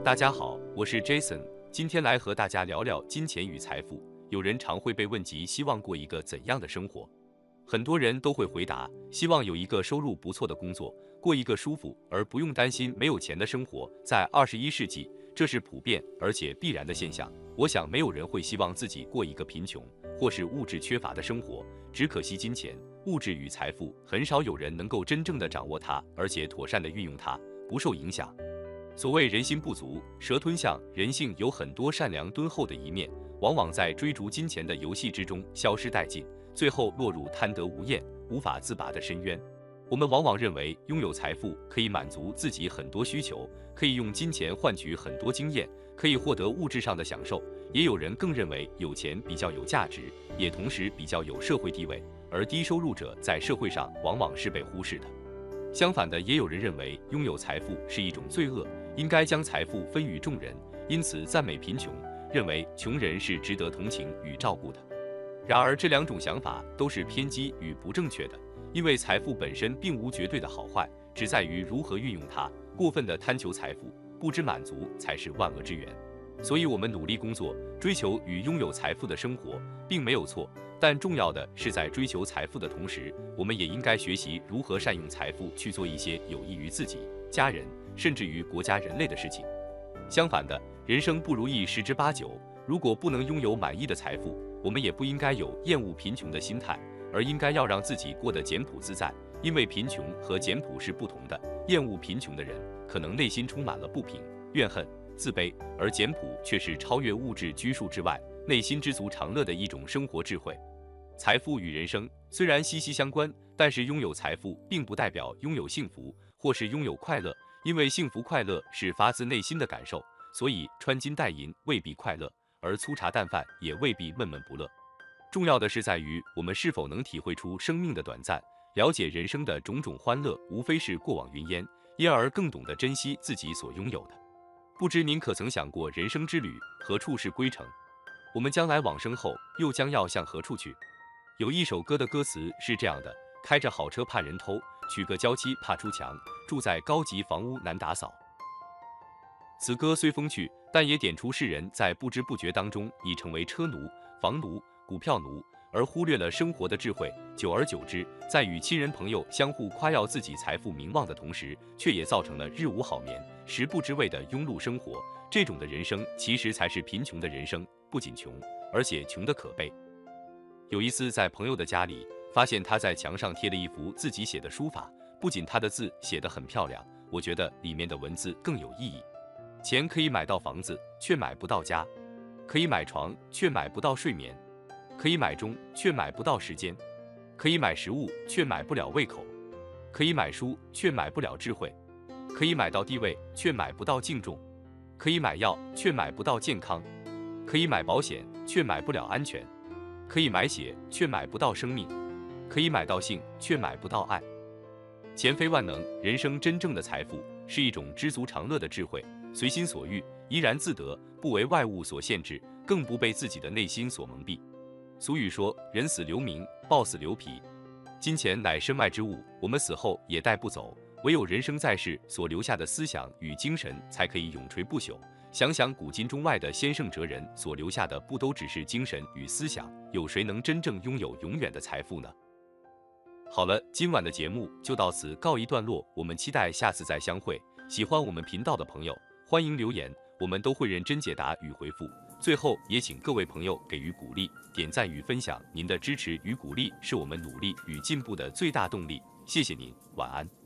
大家好，我是 Jason， 今天来和大家聊聊金钱与财富。有人常会被问及希望过一个怎样的生活，很多人都会回答，希望有一个收入不错的工作，过一个舒服而不用担心没有钱的生活。在21世纪，这是普遍而且必然的现象。我想没有人会希望自己过一个贫穷或是物质缺乏的生活，只可惜金钱、物质与财富，很少有人能够真正的掌握它，而且妥善的运用它，不受影响。所谓人心不足蛇吞象，人性有很多善良敦厚的一面，往往在追逐金钱的游戏之中消失殆尽，最后落入贪得无厌、无法自拔的深渊。我们往往认为拥有财富可以满足自己很多需求，可以用金钱换取很多经验，可以获得物质上的享受。也有人更认为有钱比较有价值，也同时比较有社会地位，而低收入者在社会上往往是被忽视的。相反的，也有人认为拥有财富是一种罪恶，应该将财富分予众人，因此赞美贫穷，认为穷人是值得同情与照顾的。然而这两种想法都是偏激与不正确的，因为财富本身并无绝对的好坏，只在于如何运用它。过分的贪求财富，不知满足才是万恶之源。所以我们努力工作，追求与拥有财富的生活，并没有错，但重要的是在追求财富的同时，我们也应该学习如何善用财富去做一些有益于自己、家人，甚至于国家人类的事情。相反的，人生不如意十之八九，如果不能拥有满意的财富，我们也不应该有厌恶贫穷的心态，而应该要让自己过得简朴自在，因为贫穷和简朴是不同的。厌恶贫穷的人，可能内心充满了不平、怨恨、自卑，而简朴却是超越物质拘束之外，内心知足常乐的一种生活智慧。财富与人生虽然息息相关，但是拥有财富并不代表拥有幸福或是拥有快乐，因为幸福快乐是发自内心的感受，所以穿金戴银未必快乐，而粗茶淡饭也未必闷闷不乐。重要的是在于我们是否能体会出生命的短暂，了解人生的种种欢乐无非是过往云烟，因而更懂得珍惜自己所拥有的。不知您可曾想过，人生之旅何处是归程？我们将来往生后又将要向何处去？有一首歌的歌词是这样的：开着好车怕人偷，娶个娇妻怕出墙，住在高级房屋难打扫。此歌虽风趣，但也点出世人在不知不觉当中已成为车奴、房奴、股票奴，而忽略了生活的智慧。久而久之，在与亲人朋友相互夸耀自己财富名望的同时，却也造成了日无好眠、食不知味的庸碌生活。这种的人生其实才是贫穷的人生，不仅穷，而且穷得可悲。有一次在朋友的家里，发现他在墙上贴了一幅自己写的书法，不仅他的字写得很漂亮，我觉得里面的文字更有意义。钱可以买到房子，却买不到家；可以买床，却买不到睡眠；可以买钟，却买不到时间；可以买食物，却买不了胃口；可以买书，却买不了智慧；可以买到地位，却买不到敬重；可以买药，却买不到健康；可以买保险，却买不了安全；可以买血，却买不到生命；可以买到性，却买不到爱。钱非万能，人生真正的财富是一种知足常乐的智慧，随心所欲，怡然自得，不为外物所限制，更不被自己的内心所蒙蔽。俗语说，人死留名，豹死留皮。金钱乃身外之物，我们死后也带不走，唯有人生在世所留下的思想与精神才可以永垂不朽。想想古今中外的先圣哲人所留下的，不都只是精神与思想？有谁能真正拥有永远的财富呢？好了，今晚的节目就到此告一段落，我们期待下次再相会。喜欢我们频道的朋友，欢迎留言，我们都会认真解答与回复。最后也请各位朋友给予鼓励，点赞与分享，您的支持与鼓励是我们努力与进步的最大动力。谢谢您，晚安。